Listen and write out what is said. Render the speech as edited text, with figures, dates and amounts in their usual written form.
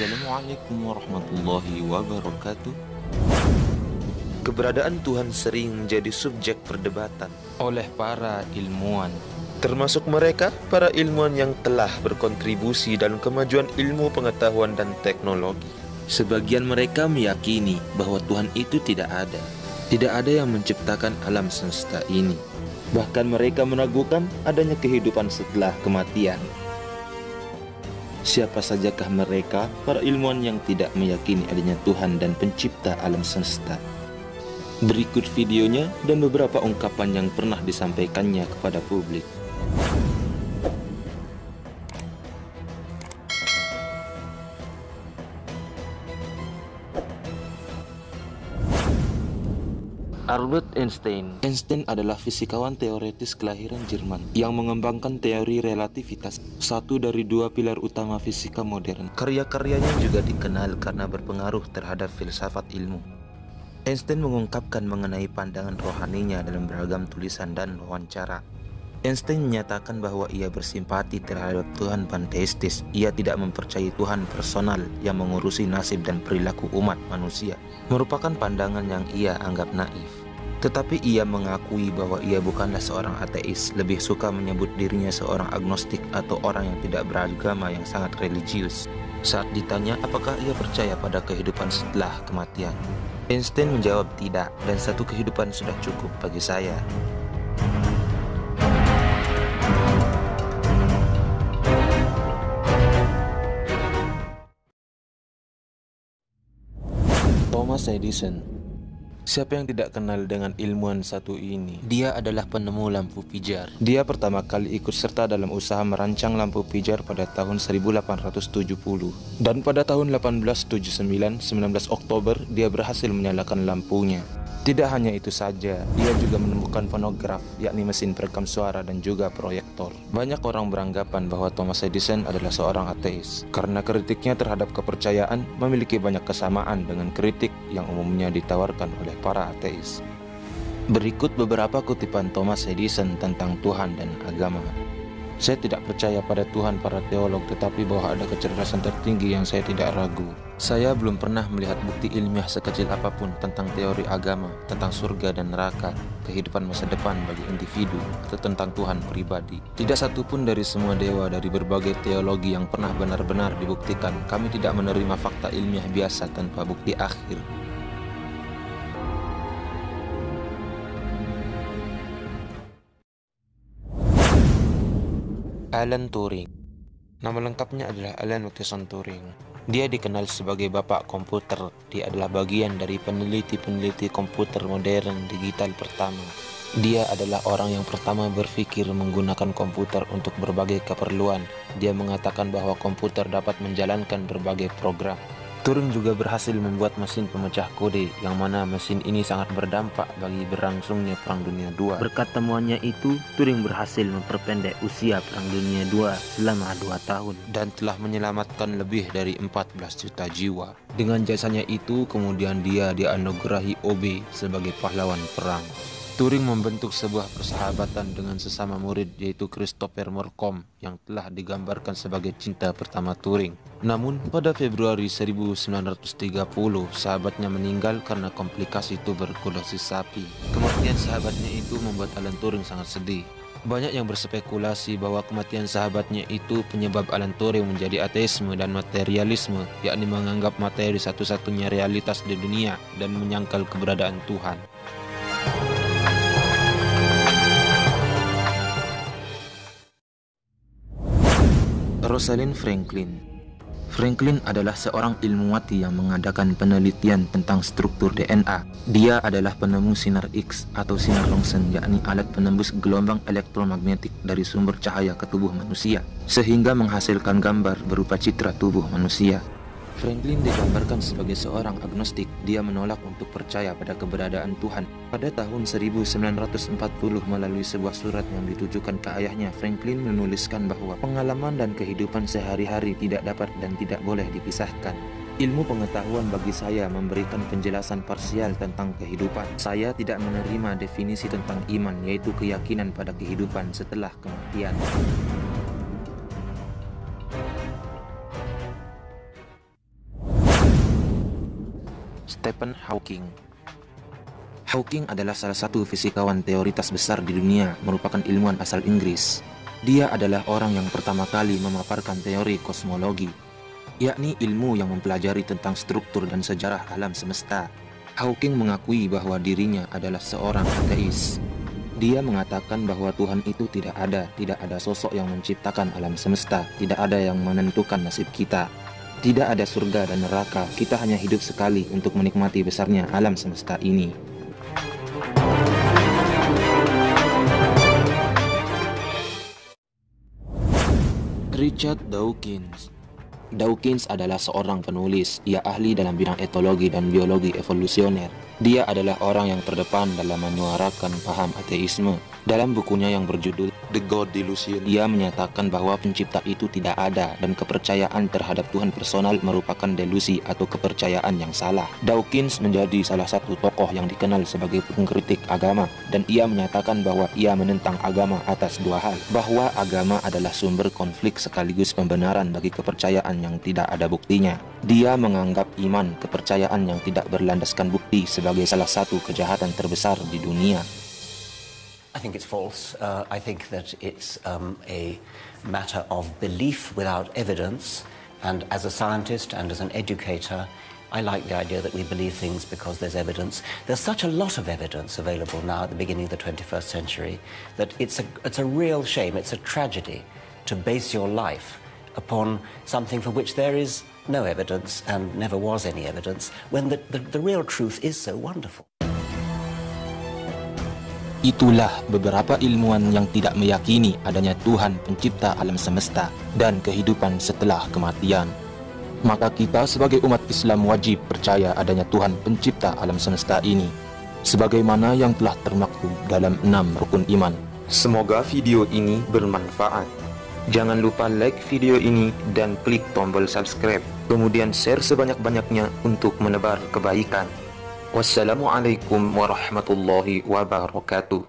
Assalamualaikum warahmatullahi wabarakatuh. Keberadaan Tuhan sering menjadi subjek perdebatan Oleh para ilmuwan, termasuk mereka para ilmuwan yang telah berkontribusi dalam kemajuan ilmu pengetahuan dan teknologi. sebagian mereka meyakini bahwa Tuhan itu tidak ada. Tidak ada yang menciptakan alam semesta ini. Bahkan mereka meragukan adanya kehidupan setelah kematian. Siapa sajakah mereka, para ilmuwan yang tidak meyakini adanya Tuhan dan pencipta alam semesta? Berikut videonya dan beberapa ungkapan yang pernah disampaikannya kepada publik. Albert Einstein. Einstein adalah fisikawan teoretis kelahiran Jerman yang mengembangkan teori relativitas, satu dari dua pilar utama fisika modern. Karya-karyanya juga dikenal karena berpengaruh terhadap filsafat ilmu. Einstein mengungkapkan mengenai pandangan rohaninya dalam beragam tulisan dan wawancara. Einstein menyatakan bahwa ia bersimpati terhadap Tuhan panteistis. Ia tidak mempercayai Tuhan personal yang mengurusi nasib dan perilaku umat manusia. Merupakan pandangan yang ia anggap naif. Tetapi ia mengakui bahwa ia bukanlah seorang ateis, lebih suka menyebut dirinya seorang agnostik atau orang yang tidak beragama yang sangat religius. Saat ditanya apakah ia percaya pada kehidupan setelah kematian, Einstein menjawab tidak, dan satu kehidupan sudah cukup bagi saya. Thomas Edison. Siapa yang tidak kenal dengan ilmuwan satu ini? Dia adalah penemu lampu pijar. Dia pertama kali ikut serta dalam usaha merancang lampu pijar pada tahun 1870. Dan pada tahun 1879, 19 Oktober, dia berhasil menyalakan lampunya. Tidak hanya itu saja, dia juga menemukan fonograf, yakni mesin perekam suara dan juga proyektor. Banyak orang beranggapan bahwa Thomas Edison adalah seorang ateis, karena kritiknya terhadap kepercayaan memiliki banyak kesamaan dengan kritik yang umumnya ditawarkan oleh para ateis. Berikut beberapa kutipan Thomas Edison tentang Tuhan dan agama. Saya tidak percaya pada Tuhan para teolog, tetapi bahwa ada kecerdasan tertinggi yang saya tidak ragu. Saya belum pernah melihat bukti ilmiah sekecil apapun tentang teori agama, tentang surga dan neraka, kehidupan masa depan bagi individu, atau tentang Tuhan pribadi. Tidak satupun dari semua dewa dari berbagai teologi yang pernah benar-benar dibuktikan. Kami tidak menerima fakta ilmiah biasa tanpa bukti akhir. Alan Turing. Nama lengkapnya adalah Alan Watson Turing. Dia dikenal sebagai bapak komputer. Dia adalah bagian dari peneliti-peneliti komputer modern digital pertama. Dia adalah orang yang pertama berpikir menggunakan komputer untuk berbagai keperluan. Dia mengatakan bahwa komputer dapat menjalankan berbagai program. Turing juga berhasil membuat mesin pemecah kode, yang mana mesin ini sangat berdampak bagi berlangsungnya Perang Dunia II. Berkat temuannya itu, Turing berhasil memperpendek usia Perang Dunia II selama 2 tahun dan telah menyelamatkan lebih dari 14 juta jiwa. Dengan jasanya itu, kemudian dia dianugerahi OB sebagai pahlawan perang. Turing membentuk sebuah persahabatan dengan sesama murid, yaitu Christopher Morcom, yang telah digambarkan sebagai cinta pertama Turing. Namun pada Februari 1930, sahabatnya meninggal karena komplikasi tuberkulosis sapi. Kematian sahabatnya itu membuat Alan Turing sangat sedih. Banyak yang berspekulasi bahwa kematian sahabatnya itu penyebab Alan Turing menjadi ateisme dan materialisme, yakni menganggap materi satu-satunya realitas di dunia dan menyangkal keberadaan Tuhan. Rosalind Franklin. Franklin adalah seorang ilmuwati yang mengadakan penelitian tentang struktur DNA. Dia adalah penemu sinar X atau sinar Roentgen, yakni alat penembus gelombang elektromagnetik dari sumber cahaya ke tubuh manusia, sehingga menghasilkan gambar berupa citra tubuh manusia. Franklin digambarkan sebagai seorang agnostik. Dia menolak untuk percaya pada keberadaan Tuhan. Pada tahun 1940, melalui sebuah surat yang ditujukan ke ayahnya, Franklin menuliskan bahwa pengalaman dan kehidupan sehari-hari tidak dapat dan tidak boleh dipisahkan. Ilmu pengetahuan bagi saya memberikan penjelasan parsial tentang kehidupan. Saya tidak menerima definisi tentang iman, yaitu keyakinan pada kehidupan setelah kematian. Stephen Hawking. Hawking adalah salah satu fisikawan teoritas besar di dunia, merupakan ilmuwan asal Inggris. Dia adalah orang yang pertama kali memaparkan teori kosmologi, yakni ilmu yang mempelajari tentang struktur dan sejarah alam semesta. Hawking mengakui bahwa dirinya adalah seorang ateis. Dia mengatakan bahwa Tuhan itu tidak ada sosok yang menciptakan alam semesta, tidak ada yang menentukan nasib kita. Tidak ada surga dan neraka, kita hanya hidup sekali untuk menikmati besarnya alam semesta ini. Richard Dawkins. Dawkins adalah seorang penulis. Ia ahli dalam bidang etologi dan biologi evolusioner. Dia adalah orang yang terdepan dalam menyuarakan paham ateisme. Dalam bukunya yang berjudul The God Delusion, dia menyatakan bahwa pencipta itu tidak ada dan kepercayaan terhadap Tuhan personal merupakan delusi atau kepercayaan yang salah. Dawkins menjadi salah satu tokoh yang dikenal sebagai pengkritik agama, dan ia menyatakan bahwa ia menentang agama atas dua hal, bahwa agama adalah sumber konflik sekaligus pembenaran bagi kepercayaan yang tidak ada buktinya. Dia menganggap iman, kepercayaan yang tidak berlandaskan bukti, sebagai salah satu kejahatan terbesar di dunia. I think it's false. I think that it's a matter of belief without evidence. And as a scientist and as an educator, I like the idea that we believe things because there's evidence. There's such a lot of evidence available now at the beginning of the 21st century that it's a real shame, it's a tragedy to base your life upon something for which there is no evidence and never was any evidence, when the real truth is so wonderful. Itulah beberapa ilmuwan yang tidak meyakini adanya Tuhan pencipta alam semesta dan kehidupan setelah kematian. Maka kita sebagai umat Islam wajib percaya adanya Tuhan pencipta alam semesta ini, sebagaimana yang telah termaktub dalam 6 rukun iman. Semoga video ini bermanfaat. Jangan lupa like video ini dan klik tombol subscribe. Kemudian share sebanyak-banyaknya untuk menebar kebaikan. Wassalamualaikum warahmatullahi wabarakatuh.